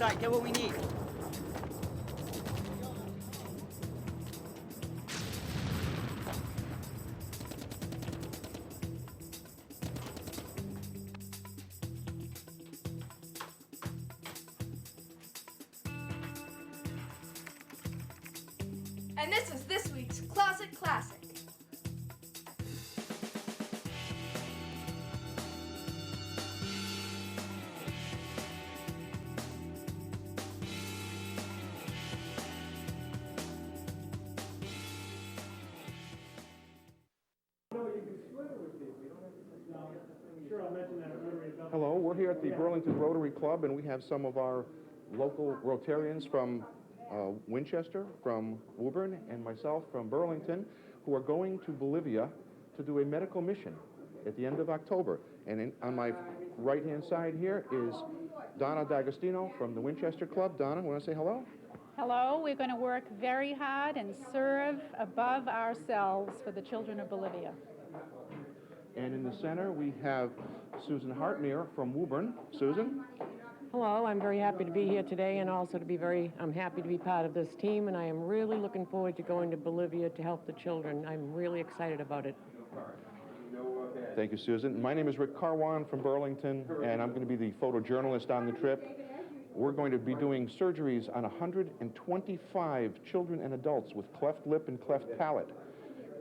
inside. Get what we need. And this is this week's Closet Classic. Hello, we're here at the Burlington Rotary Club, and we have some of our local Rotarians from Winchester, from Woburn, and myself from Burlington, who are going to Bolivia to do a medical mission at the end of October. And on my right-hand side here is Donna D'Agostino from the Winchester Club. Donna, want to say hello? Hello, we're going to work very hard and serve above ourselves for the children of Bolivia. And in the center we have Susan Hartner from Woburn. Susan? Hello, I'm very happy to be here today, and also I'm happy to be part of this team, and I am really looking forward to going to Bolivia to help the children. I'm really excited about it. Thank you, Susan. My name is Rick Karwan from Burlington, and I'm going to be the photojournalist on the trip. We're going to be doing surgeries on 125 children and adults with cleft lip and cleft palate.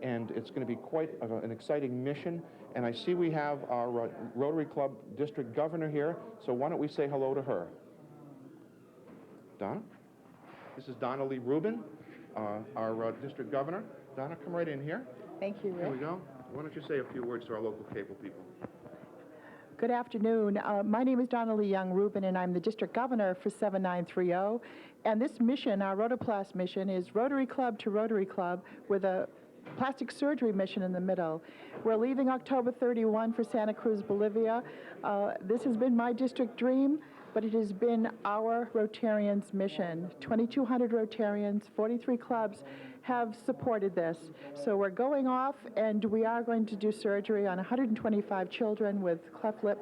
And it's going to be quite an exciting mission. And I see we have our Rotary Club district governor here, so why don't we say hello to her. Donna? This is Donna Lee Rubin, our district governor. Donna, come right in here. Thank you, Rick. Here we go. Why don't you say a few words to our local cable people? Good afternoon. My name is Donna Lee Young Rubin, and I'm the district governor for 7930. And this mission, our Rotoplast mission, is Rotary Club to Rotary Club with a plastic surgery mission in the middle. We're leaving October 31 for Santa Cruz, Bolivia. This has been my district dream, but it has been our Rotarians' mission. 2,200 Rotarians, 43 clubs have supported this. So we're going off, and we are going to do surgery on 125 children with cleft lip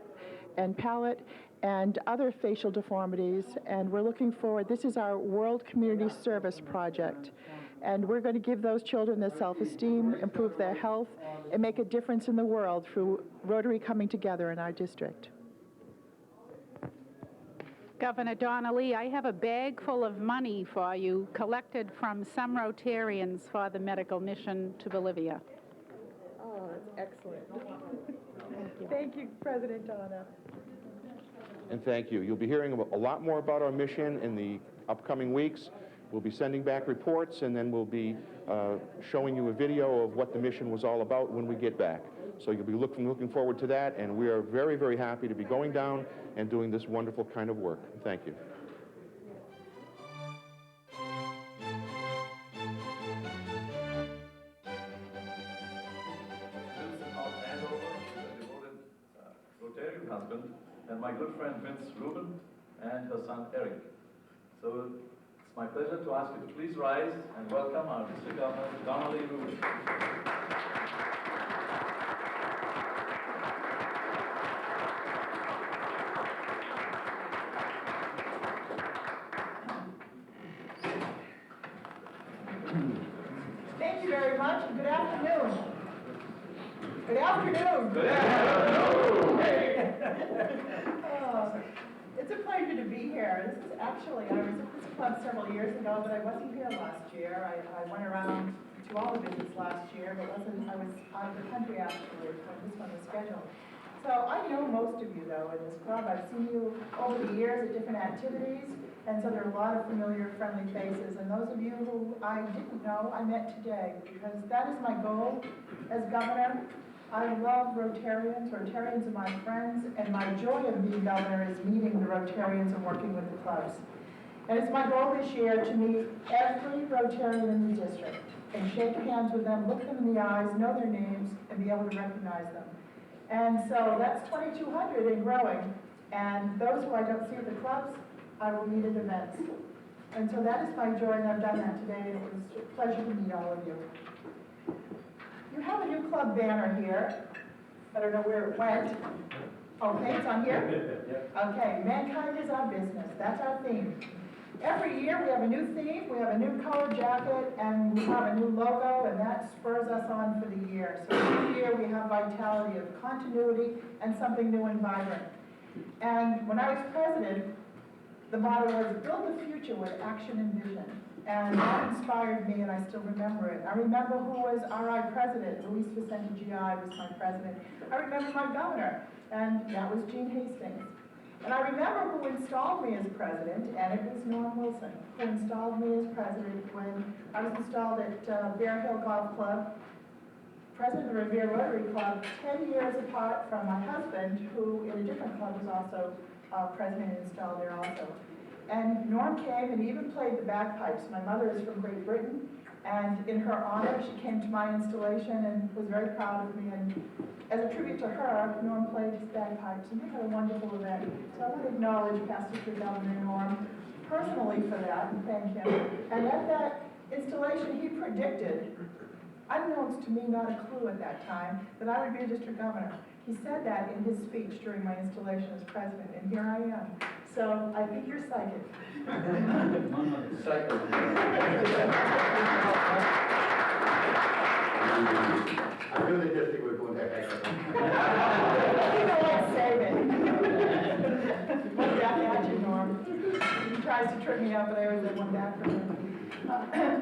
and palate and other facial deformities, and we're looking forward. This is our World Community Service Project. And we're going to give those children their self-esteem, improve their health, and make a difference in the world through Rotary coming together in our district. Governor Donnelly, I have a bag full of money for you collected from some Rotarians for the medical mission to Bolivia. Oh, that's excellent. Thank you, President Donna. And thank you. You'll be hearing a lot more about our mission in the upcoming weeks. We'll be sending back reports, and then we'll be showing you a video of what the mission was all about when we get back. So you'll be looking forward to that, and we are very, very happy to be going down and doing this wonderful kind of work. Thank you. Rotarian husband, and my good friend Vince Rubin and her son Eric. So it's my pleasure to ask you to please rise and welcome our district governor, Donna Lee Rubin. Thank you very much, and good afternoon. Good afternoon. Good afternoon. It's a pleasure to be here. This is actually, I was at this club several years ago, but I wasn't here last year. I went around to all the visits last year, but I was out of the country actually when this one was scheduled. So I know most of you, though, in this club. I've seen you over the years at different activities, and so there are a lot of familiar, friendly faces. And those of you who I didn't know, I met today, because that is my goal as governor. I love Rotarians. Rotarians are my friends, and my joy of being governor is meeting the Rotarians and working with the clubs. And it's my goal this year to meet every Rotarian in the district and shake hands with them, look them in the eyes, know their names, and be able to recognize them. And so that's 2,200 and growing. And those who I don't see at the clubs, I will meet at events. And so that is my joy, and I've done that today, and it was a pleasure to meet all of you. You have a new club banner here. I don't know where it went. Okay, it's on here? Okay, mankind is our business. That's our theme. Every year we have a new theme, we have a new color jacket, and we have a new logo, and that spurs us on for the year. So every year we have vitality of continuity and something new and vibrant. And when I was president, the motto was build the future with action and vision. And that inspired me, and I still remember it. I remember who was RI president. Luis Vicente GI was my president. I remember my governor, and that was Gene Hastings. And I remember who installed me as president, and it was Norm Wilson, who installed me as president when I was installed at Bear Hill Golf Club, president of the Revere Rotary Club, 10 years apart from my husband, who in a different club was also president and installed there also. And Norm came and even played the bagpipes. My mother is from Great Britain, and in her honor, she came to my installation and was very proud of me. And as a tribute to her, Norm played his bagpipes, and we had a wonderful event. So I want to acknowledge Past District Governor Norm personally for that and thank him. And at that installation, he predicted, unbeknownst to me, not a clue at that time, that I would be a district governor. He said that in his speech during my installation as president, and here I am. So I think you're psychic. Psychic. I knew the district was going to heck of You know what, save it. One back at you, Norm. He tries to trip me up, but I always have one back for him.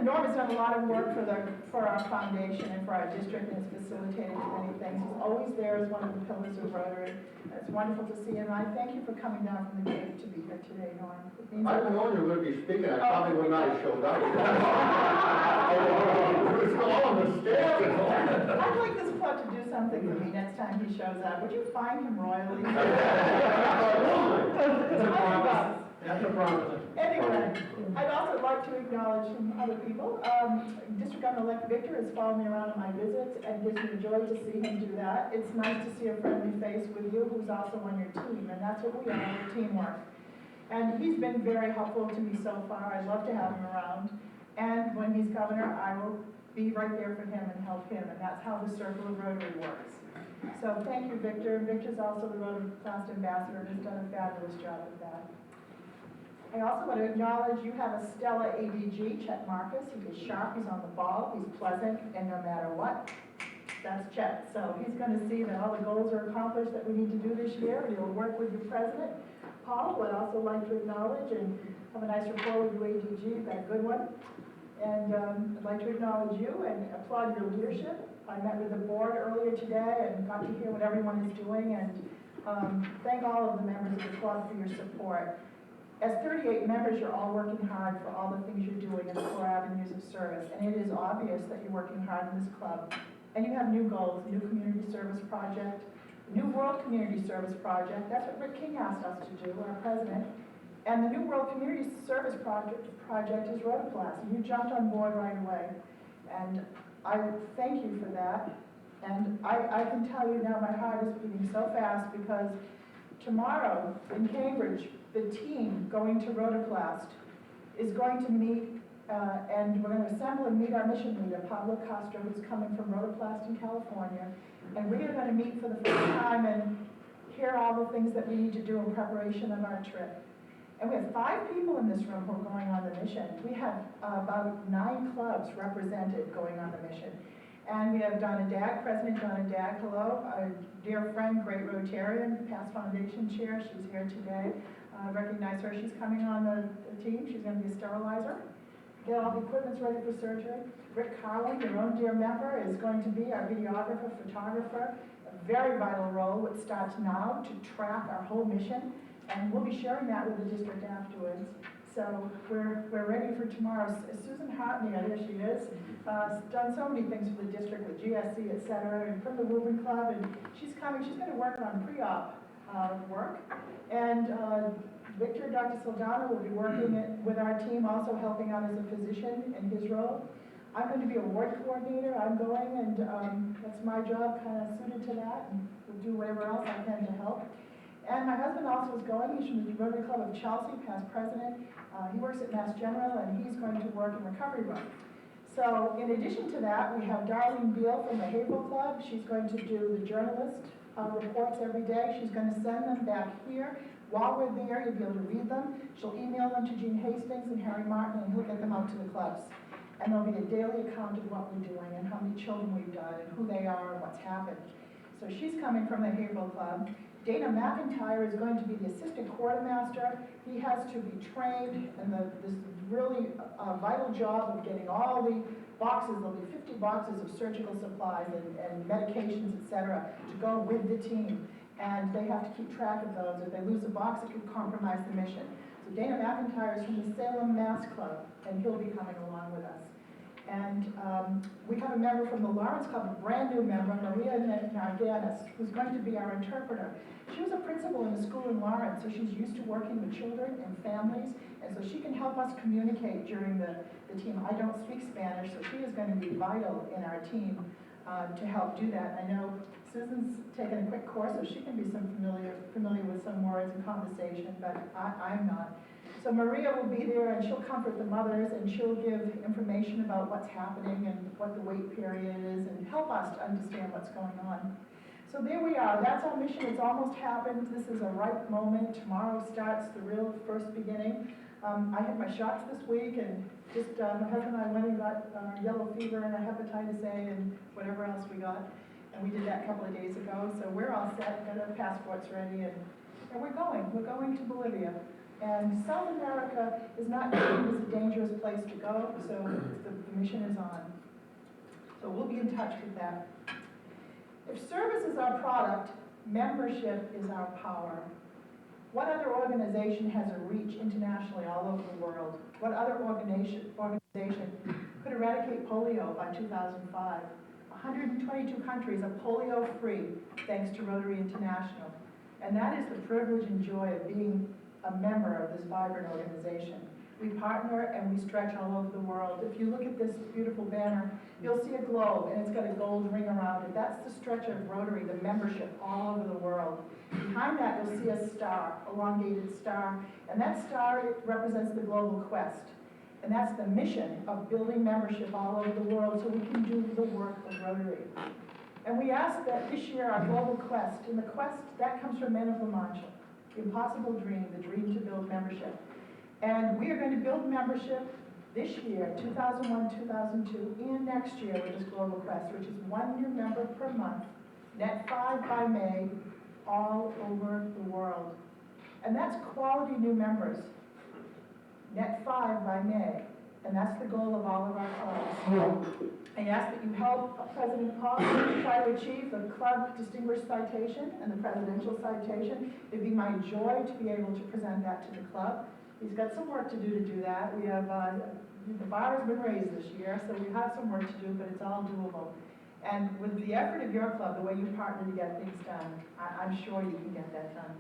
Norm has done a lot of work for our foundation and for our district, and has facilitated many things. He's always there as one of the pillars of Rotary. It's wonderful to see him, and I thank you for coming down from the Cape to be here today, Norm. It means I've known you were going to be speaking, I probably would not have showed up. It was all on the stairs and all. I'd like this club to do something for me next time he shows up. Would you fine him royally? That's a promise. Anyway, I'd also like to acknowledge some other people. District Governor-elect Victor has followed me around on my visits, and gives me joy to see him do that. It's nice to see a friendly face with you who's also on your team, and that's what we are, we're teamwork. And he's been very helpful to me so far. I'd love to have him around. And when he's governor, I will be right there for him and help him, and that's how the Circle of Rotary works. So thank you, Victor. Victor's also the Rotoplast ambassador and has done a fabulous job with that. I also want to acknowledge you have a stellar ADG, Chet Marcus. He is sharp, he's on the ball, he's pleasant, and no matter what, that's Chet. So he's going to see that all the goals are accomplished that we need to do this year, and he'll work with your president. Paul would also like to acknowledge and have a nice rapport with you, ADG. You've got a good one. And I'd like to acknowledge you and applaud your leadership. I met with the board earlier today and got to hear what everyone is doing, and thank all of the members of the club for your support. As 38 members, you're all working hard for all the things you're doing in the 4 avenues of service, and it is obvious that you're working hard in this club. And you have new goals, new community service project, New World Community Service Project. That's what Rick King asked us to do, our president. And the New World Community Service Project is Rotoplast, and you jumped on board right away. And I thank you for that. And I can tell you now my heart is beating so fast because tomorrow in Cambridge, the team going to Rotoplast is going to meet, and we're going to assemble and meet our mission leader, Pablo Castro, who's coming from Rotoplast in California. And we are going to meet for the first time and hear all the things that we need to do in preparation of our trip. And we have 5 people in this room who are going on the mission. We have about 9 clubs represented going on the mission. And we have Donna Dagg, President Donna Dagg, hello, a dear friend, great Rotarian, past foundation chair, she's here today. Recognize her, she's coming on the team, she's going to be a sterilizer. Get all the equipment's ready for surgery. Rick Karwan, your own dear member, is going to be our videographer, photographer, a very vital role, which starts now to track our whole mission, and we'll be sharing that with the district afterwards. So we're ready for tomorrow. Susan Hartner, here she is, done so many things for the district with GSC, et cetera, and from the Woburn Club, and she's coming, she's going to work on pre-op work. And Victor, Dr. Saldana will be working with our team, also helping out as a physician in his role. I'm going to be a ward coordinator. I'm going, and that's my job, kind of suited to that, and we'll do whatever else I can to help. And my husband also is going. He's from the Rotary Club of Chelsea, past president. He works at Mass General, and he's going to work in recovery room. So in addition to that, we have Darlene Beal from the Haverhill Club. She's going to do the journalist reports every day. She's going to send them back here. While we're there, you'll be able to read them. She'll email them to Gene Hastings and Harry Martin, and he'll get them out to the clubs. And there'll be a daily account of what we're doing and how many children we've done and who they are and what's happened. So she's coming from the Haverhill Club. Dana McIntyre is going to be the assistant quartermaster. He has to be trained in this really vital job of getting all the boxes. There'll be 50 boxes of surgical supplies and medications, etc., to go with the team. And they have to keep track of those. If they lose a box, it could compromise the mission. So Dana McIntyre is from the Salem Mass Club, and he'll be coming along with us. And we have a member from the Lawrence Club, a brand new member, Maria Nardanis, who's going to be our interpreter. She was a principal in a school in Lawrence, so she's used to working with children and families, and so she can help us communicate during the team. I don't speak Spanish, so she is going to be vital in our team to help do that. I know Susan's taken a quick course, so she can be familiar with some words and conversation, but I'm not. So Maria will be there, and she'll comfort the mothers, and she'll give information about what's happening and what the wait period is, and help us to understand what's going on. So there we are. That's our mission. It's almost happened. This is a ripe moment. Tomorrow starts the real first beginning. I had my shots this week, and just my husband and I went and got yellow fever and a hepatitis A and whatever else we got. And we did that a couple of days ago. So we're all set, got our passports ready, and we're going. We're going to Bolivia. And South America is not seen as a dangerous place to go, so the mission is on. So we'll be in touch with that. If service is our product, membership is our power. What other organization has a reach internationally all over the world? What other organization could eradicate polio by 2005? 122 countries are polio-free thanks to Rotary International. And that is the privilege and joy of being a member of this vibrant organization. We partner and we stretch all over the world. If you look at this beautiful banner, you'll see a globe, and it's got a gold ring around it. That's the stretch of Rotary, the membership all over the world. Behind that, you'll see a star, elongated star, and that star represents the global quest. And that's the mission of building membership all over the world so we can do the work of Rotary. And we ask that this year, our global quest, and the quest, that comes from Men of La Mancha, the impossible dream, the dream to build membership. And we are going to build membership this year, 2001, 2002, and next year with this global quest, which is 1 new member per month, net 5 by May, all over the world. And that's quality new members, net 5 by May. And that's the goal of all of our clubs. I ask that you help President Paul try to achieve the club distinguished citation and the presidential citation. It'd be my joy to be able to present that to the club. He's got some work to do that. We have, the bar has been raised this year, so we have some work to do, but it's all doable. And with the effort of your club, the way you partner to get things done, I'm sure you can get that done.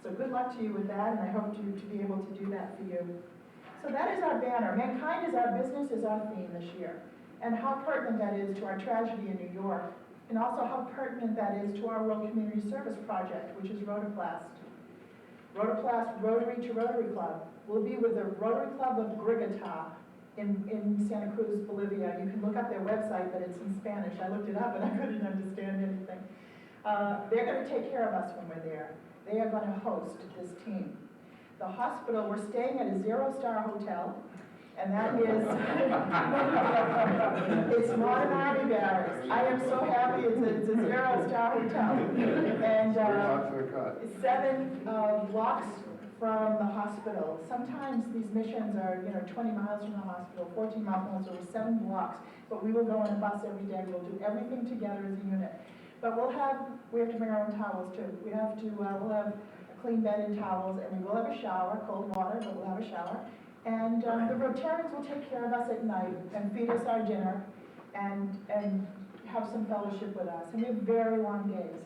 So good luck to you with that, and I hope to be able to do that for you. So that is our banner. Mankind is our business is our theme this year. And how pertinent that is to our tragedy in New York, and also how pertinent that is to our World Community Service Project, which is Rotoplast. Rotoplast Rotary to Rotary Club. We'll be with the Rotary Club of Grigata in Santa Cruz, Bolivia. You can look up their website, but it's in Spanish. I looked it up and I couldn't understand anything. They're going to take care of us when we're there. They are going to host this team. The hospital, we're staying at a 0-star hotel, and that is, it's Modern Army Barracks. I am so happy it's a 0-star hotel. And it's 7 blocks from the hospital. Sometimes these missions are, 20 miles from the hospital, 14 miles, so 7 blocks. But we will go on a bus every day. We'll do everything together as a unit. But we have to bring our own towels too. We'll have a clean bed and towels, and we will have a shower, cold water, but we'll have a shower. And the Rotarians will take care of us at night and feed us our dinner and have some fellowship with us. And we have very long days.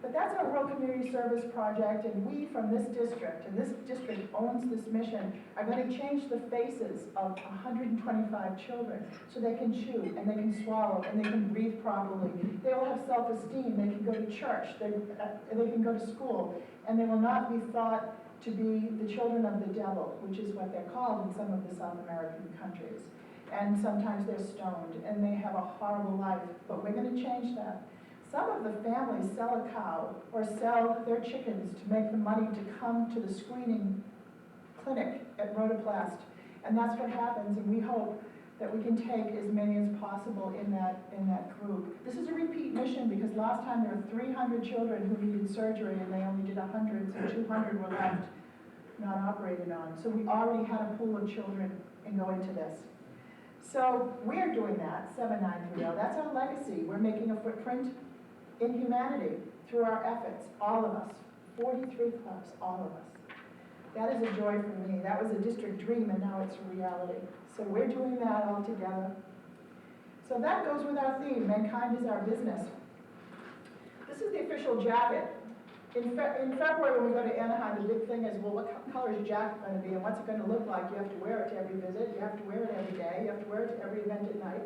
But that's our World Community Service Project, and we from this district, and this district owns this mission, are going to change the faces of 125 children so they can chew and they can swallow and they can breathe properly. They will have self-esteem, they can go to church, they can go to school, and they will not be thought to be the children of the devil, which is what they're called in some of the South American countries. and sometimes they're stoned, and they have a horrible life, but we're gonna change that. Some of the families sell a cow or sell their chickens to make the money to come to the screening clinic at Rotoplast, and that's what happens, and we hope that we can take as many as possible in that group. This is a repeat mission because last time there were 300 children who needed surgery and they only did 100, so 200 were left not operated on. So we already had a pool of children in going to this. So we're doing that, 7930. That's our legacy. We're making a footprint in humanity through our efforts, all of us. 43 clubs, all of us. That is a joy for me. That was a district dream and now it's a reality. So we're doing that all together. So that goes with our theme, mankind is our business. This is the official jacket. In February when we go to Anaheim, the big thing is, well, what color is your jacket going to be and what's it going to look like? You have to wear it to every visit, you have to wear it every day, you have to wear it to every event at night.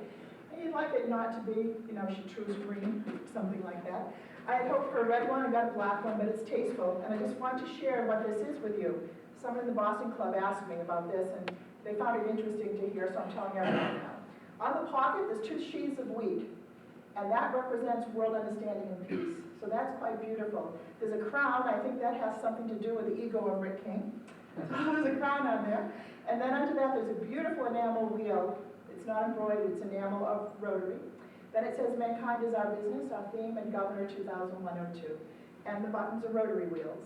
And you'd like it not to be, chartreuse green, something like that. I had hoped for a red one, I got a black one, but it's tasteful. And I just want to share what this is with you. Someone in the Boston Club asked me about this and they found it interesting to hear, so I'm telling everyone now. On the pocket, there's 2 sheaths of wheat, and that represents world understanding and peace. So that's quite beautiful. There's a crown, I think that has something to do with the ego of Rick King. There's a crown on there. And then under that, there's a beautiful enamel wheel. It's not embroidered, it's enamel of Rotary. Then it says, mankind is our business, our theme, and Governor 2001-02. And the buttons are Rotary wheels.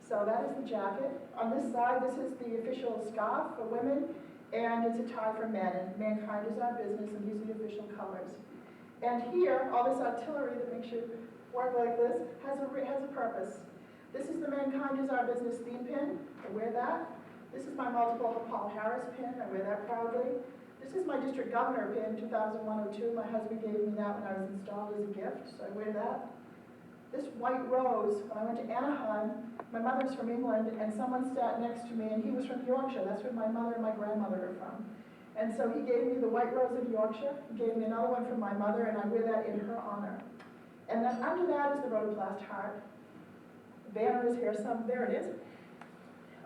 So that is the jacket. On this side, this is the official scarf for women, and it's a tie for men. And mankind is our business, and these are the official colors. And here, all this artillery that makes you work like this has a purpose. This is the mankind is our business theme pin. I wear that. This is my multiple Paul Harris pin. I wear that proudly. This is my district governor pin, 2001-02. My husband gave me that when I was installed as a gift, so I wear that. This white rose, when I went to Anaheim, my mother's from England, and someone sat next to me, and he was from Yorkshire. That's where my mother and my grandmother are from. And so he gave me the white rose of Yorkshire. He gave me another one from my mother, and I wear that in her honor. And then under that is the Rotoplast heart. The banner is here, there it is.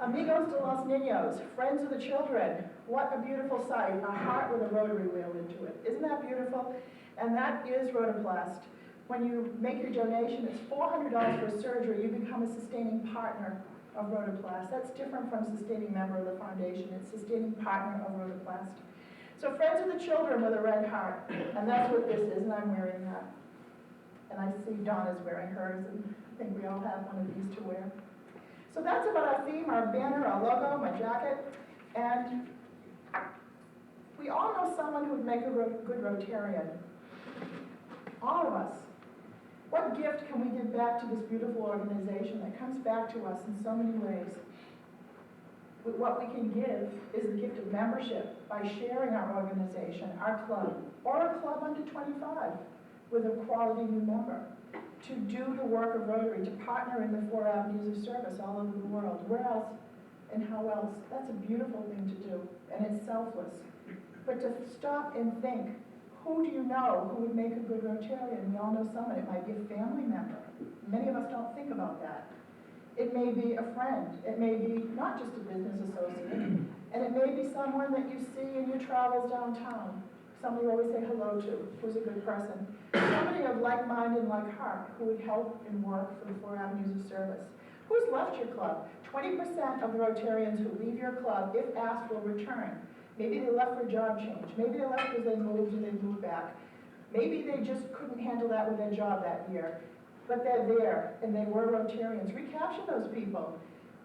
Amigos de los Niños, friends of the children. What a beautiful sight, a heart with a rotary wheel into it. Isn't that beautiful? And that is Rotoplast. When you make your donation, it's $400 for a surgery. You become a sustaining partner of Rotoplast. That's different from sustaining member of the foundation. It's sustaining partner of Rotoplast. So friends of the children with a red heart. And that's what this is, and I'm wearing that. And I see Donna's wearing hers, and I think we all have one of these to wear. So that's about our theme, our banner, our logo, my jacket. And we all know someone who would make a good Rotarian. All of us. What gift can we give back to this beautiful organization that comes back to us in so many ways? What we can give is the gift of membership by sharing our organization, our club, or a club under 25 with a quality new member, to do the work of Rotary, to partner in the 4 avenues of service all over the world. Where else and how else? That's a beautiful thing to do, and it's selfless. But to stop and think, who do you know who would make a good Rotarian? We all know someone. It might be a family member. Many of us don't think about that. It may be a friend. It may be not just a business associate. And it may be someone that you see in your travels downtown. Somebody you always say hello to, who's a good person. Somebody of like mind and like heart who would help and work for the 4 avenues of service. Who's left your club? 20% of the Rotarians who leave your club, if asked, will return. Maybe they left for a job change. Maybe they left because they moved and they moved back. Maybe they just couldn't handle that with their job that year. But they're there, and they were Rotarians. Recapture those people.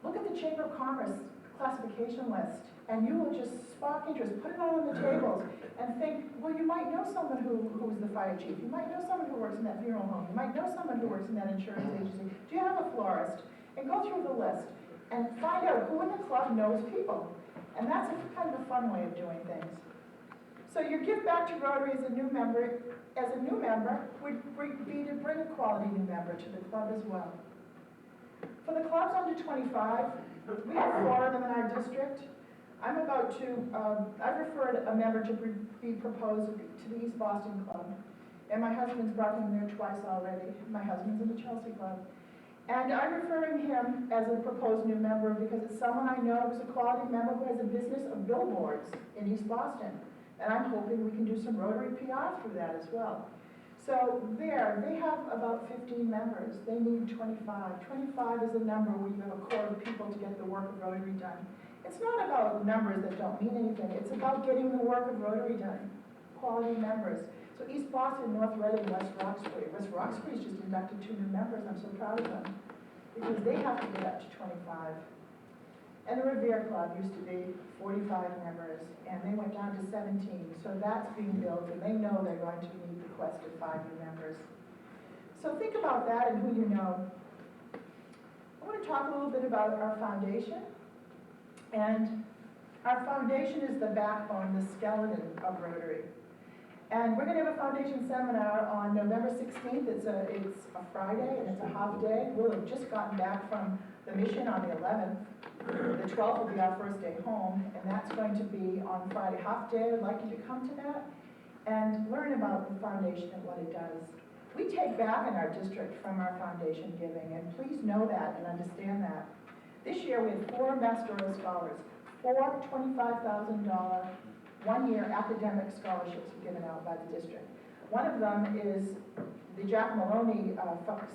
Look at the Chamber of Commerce classification list, and you will just spark interest. Put it all on the tables, and think, well, you might know someone who's the fire chief. You might know someone who works in that funeral home. You might know someone who works in that insurance agency. Do you have a florist? And go through the list, and find out who in the club knows people. And that's kind of a fun way of doing things. So your gift back to Rotary as a new member would be to bring a quality new member to the club as well. For the clubs under 25, we have 4 of them in our district. I'm about to, I've referred a member to be proposed to the East Boston Club. And my husband's brought him there twice already. My husband's in the Chelsea Club. And I'm referring him as a proposed new member because it's someone I know who's a quality member who has a business of billboards in East Boston. And I'm hoping we can do some Rotary PR through that as well. So there, they have about 15 members. They need 25. 25 is a number where you have a core of people to get the work of Rotary done. It's not about numbers that don't mean anything. It's about getting the work of Rotary done. Quality members. So East Boston, North Reading, West Roxbury. West Roxbury's just inducted 2 new members. I'm so proud of them because they have to get up to 25. And the Revere Club used to be 45 members, and they went down to 17. So that's being built, and they know they're going to need the quest of 5 new members. So think about that and who you know. I want to talk a little bit about our foundation. And our foundation is the backbone, the skeleton of Rotary. And we're going to have a foundation seminar on November 16th. It's a Friday, and it's a half day. We'll have just gotten back from the mission on the 11th. The 12th will be our first day home, and that's going to be on Friday half day. I'd like you to come to that and learn about the foundation and what it does. We take back in our district from our foundation giving, and please know that and understand that. This year we had 4 pastoral scholars, 4 $25,000 one-year academic scholarships were given out by the district. One of them is the Jack Maloney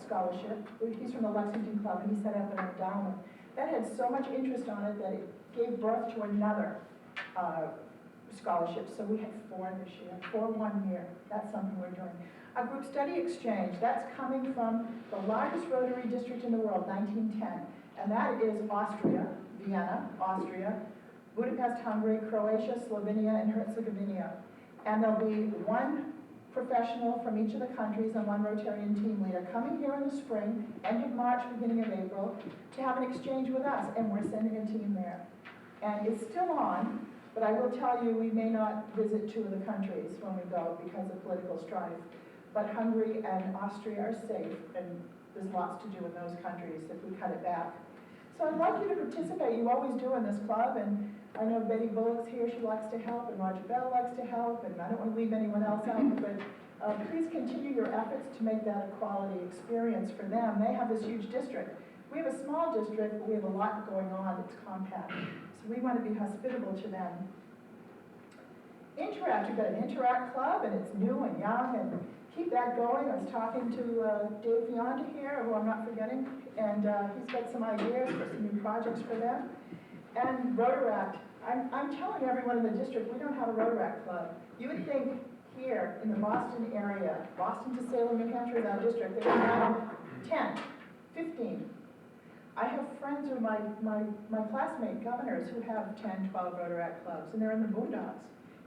scholarship. He's from the Lexington Club, and he set up an endowment. That had so much interest on it that it gave birth to another scholarship. So we had 4 this year, 4 1 year. That's something we're doing. A group study exchange, that's coming from the largest Rotary district in the world, 1910. And that is Austria, Vienna, Austria, Budapest, Hungary, Croatia, Slovenia, and Herzegovina. And there'll be 1 professional from each of the countries and 1 Rotarian team leader coming here in the spring, end of March, beginning of April, to have an exchange with us, and we're sending a team there. And it's still on, but I will tell you we may not visit 2 of the countries when we go because of political strife. But Hungary and Austria are safe, and there's lots to do in those countries if we cut it back. So I'd like you to participate. You always do in this club, and I know Betty Bullock's here, she likes to help, and Roger Bell likes to help, and I don't want to leave anyone else out, but please continue your efforts to make that a quality experience for them. They have this huge district. We have a small district, but we have a lot going on. It's compact. So we want to be hospitable to them. Interact, you've got an Interact club, and it's new and young, and keep that going. I was talking to Dave Fionda here, who I'm not forgetting, and he's got some ideas for some new projects for them. And Rotaract. I'm telling everyone in the district, we don't have a Rotaract club. You would think here in the Boston area, Boston to Salem, New Hampshire is our district, there are 10, 15. I have friends who are my classmate governors who have 10, 12 Rotaract clubs, and they're in the boondocks.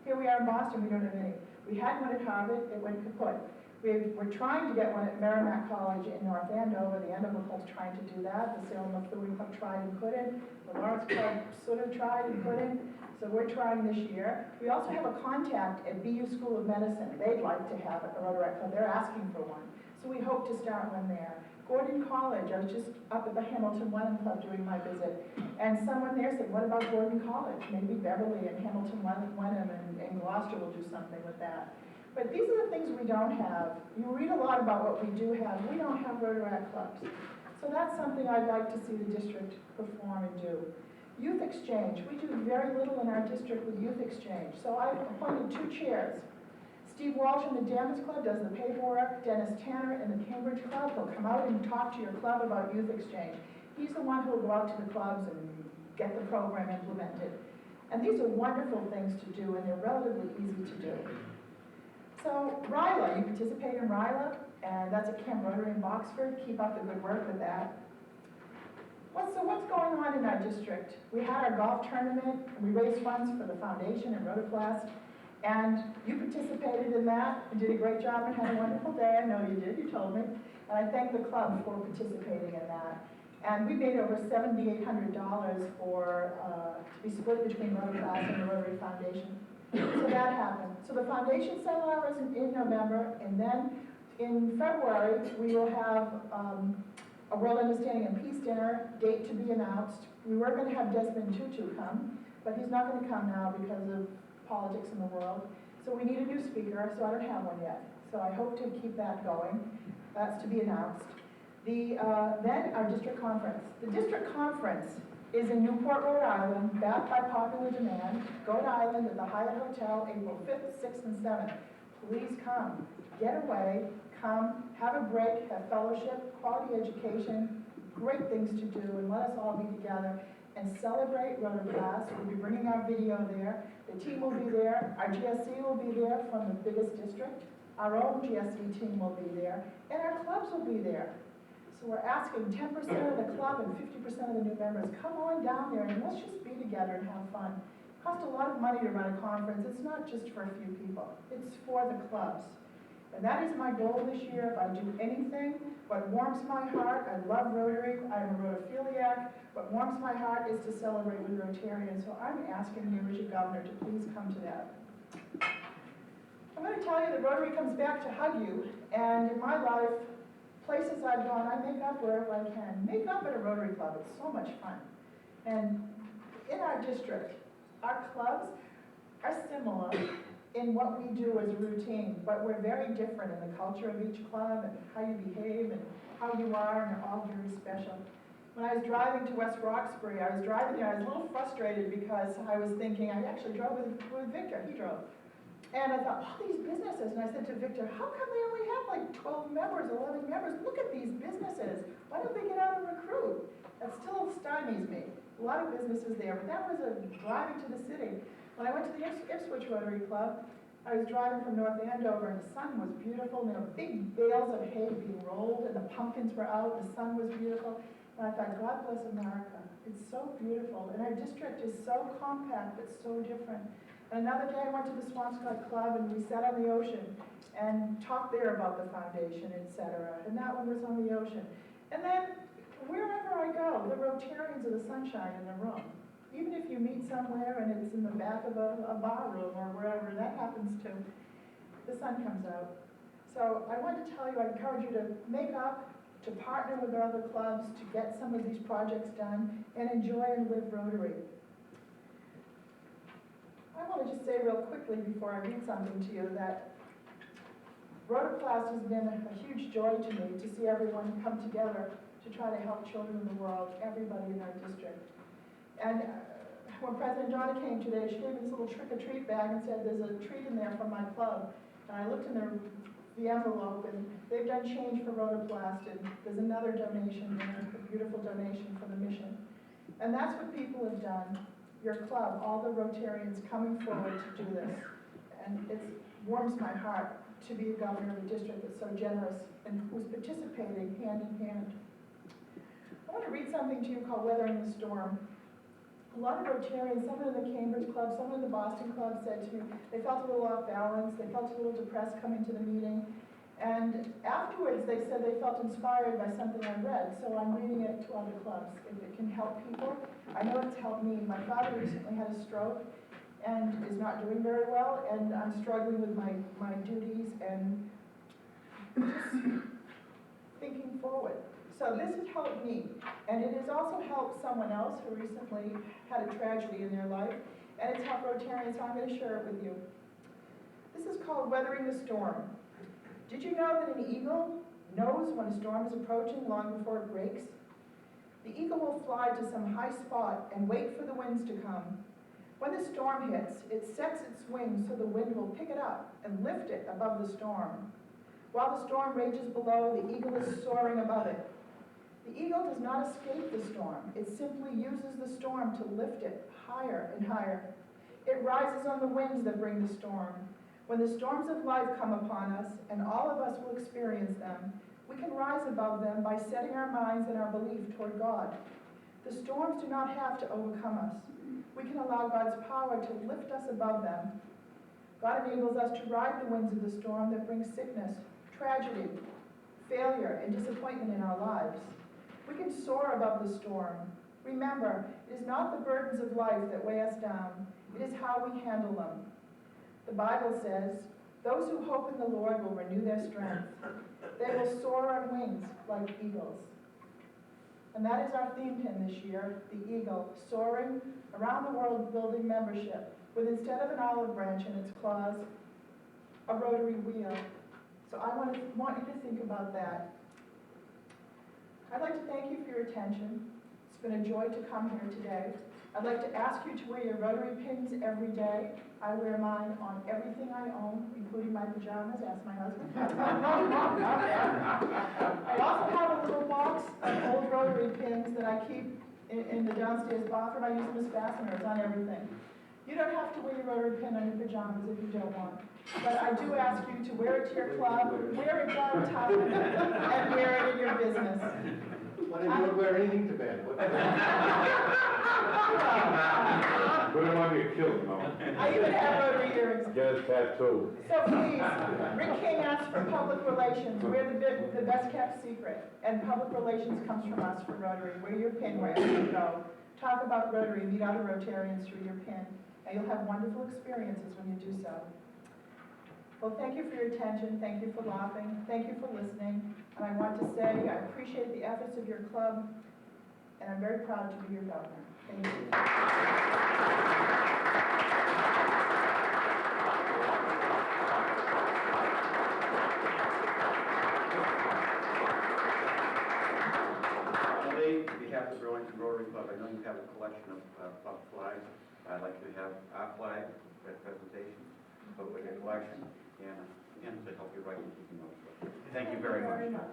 Here we are in Boston, we don't have any. We had one at Harvard, it went kaput. We're trying to get one at Merrimack College in North Andover. The Andover Club's trying to do that. The Salem Authority Club tried and couldn't. The Lawrence Club sort of tried and couldn't. So we're trying this year. We also have a contact at BU School of Medicine. They'd like to have a Rotaract Club. They're asking for one. So we hope to start one there. Gordon College, I was just up at the Hamilton Wenham Club doing my visit, and someone there said, what about Gordon College? Maybe Beverly and Hamilton Wenham and Gloucester will do something with that. But these are the things we don't have. You read a lot about what we do have. We don't have Rotaract clubs. So that's something I'd like to see the district perform and do. Youth exchange. We do very little in our district with youth exchange. So I've appointed 2 chairs. Steve Walsh in the Danvers Club does the paperwork. Dennis Tanner in the Cambridge Club. He'll come out and talk to your club about youth exchange. He's the one who will go out to the clubs and get the program implemented. And these are wonderful things to do, and they're relatively easy to do. So RILA, you participate in RILA, and that's at Camp Rotary in Boxford. Keep up the good work with that. So what's going on in our district? We had our golf tournament, and we raised funds for the foundation and Rotoplast, and you participated in that and did a great job and had a wonderful day. I know you did, you told me. And I thank the club for participating in that. And we made over $7,800 for to be split between Rotoplast and the Rotary Foundation. So that happened. So the foundation seminar is in November, and then in February we will have a World Understanding and Peace dinner, date to be announced. We were going to have Desmond Tutu come, but he's not going to come now because of politics in the world. So we need a new speaker, so I don't have one yet. So I hope to keep that going. That's to be announced. Then our district conference. The district conference is in Newport, Rhode Island, backed by popular demand. Goat Island at the Hyatt Hotel, April 5th, 6th, and 7th. Please come, get away, come, have a break, have fellowship, quality education, great things to do, and let us all be together and celebrate Rotoplast. We'll be bringing our video there. The team will be there. Our GSC will be there from the biggest district. Our own GSC team will be there, and our clubs will be there. So we're asking 10% of the club and 50% of the new members, come on down there and let's just be together and have fun. It costs a lot of money to run a conference. It's not just for a few people. It's for the clubs. And that is my goal this year. If I do anything, what warms my heart, I love Rotary, I'm a Rotophiliac, what warms my heart is to celebrate with Rotarians. So I'm asking you as your governor to please come to that. I'm going to tell you that Rotary comes back to hug you, and in my life, places I've gone, I make up wherever I can. Make up at a Rotary Club, it's so much fun. And in our district, our clubs are similar in what we do as routine, but we're very different in the culture of each club and how you behave and how you are, and they're all very special. When I was driving to West Roxbury, I was driving there, I was a little frustrated because I was thinking, I actually drove with Victor, he drove. And I thought, oh, these businesses, and I said to Victor, how come they only have like 12 members, 11 members? Look at these businesses. Why don't they get out and recruit? That still stymies me. A lot of businesses there, but that was a driving to the city. When I went to the Ipswich Rotary Club, I was driving from North Andover, and the sun was beautiful, and there were big bales of hay being rolled, and the pumpkins were out, and the sun was beautiful. And I thought, God bless America. It's so beautiful, and our district is so compact, but so different. And another day I went to the Swampscott Club, and we sat on the ocean and talked there about the foundation, etc. And that one was on the ocean. And then, wherever I go, the Rotarians are the sunshine in the room. Even if you meet somewhere and it's in the back of a bar room or wherever that happens to, the sun comes out. So I want to tell you, I encourage you to make up, to partner with other clubs, to get some of these projects done, and enjoy and live Rotary. I want to just say real quickly before I read something to you that Rotoplast has been a huge joy to me to see everyone come together to try to help children in the world, everybody in our district. And when President Donna came today, she gave me this little trick-or-treat bag and said, there's a treat in there from my club. And I looked in the envelope, and they've done change for Rotoplast, and there's another donation there, a beautiful donation for the mission. And that's what people have done. Your club, all the Rotarians coming forward to do this. And it warms my heart to be a governor of a district that's so generous and who's participating hand in hand. I want to read something to you called Weathering the Storm. A lot of Rotarians, someone in the Cambridge Club, someone in the Boston Club said to me, they felt a little off balance, they felt a little depressed coming to the meeting. And afterwards, they said they felt inspired by something I read, so I'm reading it to other clubs. If it can help people, I know it's helped me. My father recently had a stroke and is not doing very well, and I'm struggling with my duties and just thinking forward. So this has helped me, and it has also helped someone else who recently had a tragedy in their life, and it's helped Rotarians, so I'm going to share it with you. This is called Weathering the Storm. Did you know that an eagle knows when a storm is approaching long before it breaks? The eagle will fly to some high spot and wait for the winds to come. When the storm hits, it sets its wings so the wind will pick it up and lift it above the storm. While the storm rages below, the eagle is soaring above it. The eagle does not escape the storm. It simply uses the storm to lift it higher and higher. It rises on the winds that bring the storm. When the storms of life come upon us, and all of us will experience them, we can rise above them by setting our minds and our belief toward God. The storms do not have to overcome us. We can allow God's power to lift us above them. God enables us to ride the winds of the storm that bring sickness, tragedy, failure, and disappointment in our lives. We can soar above the storm. Remember, it is not the burdens of life that weigh us down. It is how we handle them. The Bible says, those who hope in the Lord will renew their strength. They will soar on wings like eagles. And that is our theme pin this year, the eagle, soaring around the world building membership, with instead of an olive branch in its claws, a rotary wheel. So I want you to think about that. I'd like to thank you for your attention. It's been a joy to come here today. I'd like to ask you to wear your Rotary pins every day. I wear mine on everything I own, including my pajamas, ask my husband. I also have a little box of old Rotary pins that I keep in the downstairs bathroom. I use them as fasteners on everything. You don't have to wear your Rotary pin on your pajamas if you don't want. But I do ask you to wear it to your club, wear it downtown, and wear it in your business. Why don't you wear anything to bed? We don't want to get killed, no. I even have Rotary earrings. Get a tattoo. So please, Rick King asked for public relations. We're the best kept secret. And public relations comes from us for Rotary. Wear your pin wherever you go. Talk about Rotary, meet other Rotarians through your pin. And you'll have wonderful experiences when you do so. Well, thank you for your attention. Thank you for laughing. Thank you for listening. And I want to say I appreciate the efforts of your club. And I'm very proud to be your governor. Thank you. On behalf of the Burlington Rotary Club, I know you have a collection of club flags. I'd like to have our flag presentation with your collection and to help you write and keep notes. Thank you very much.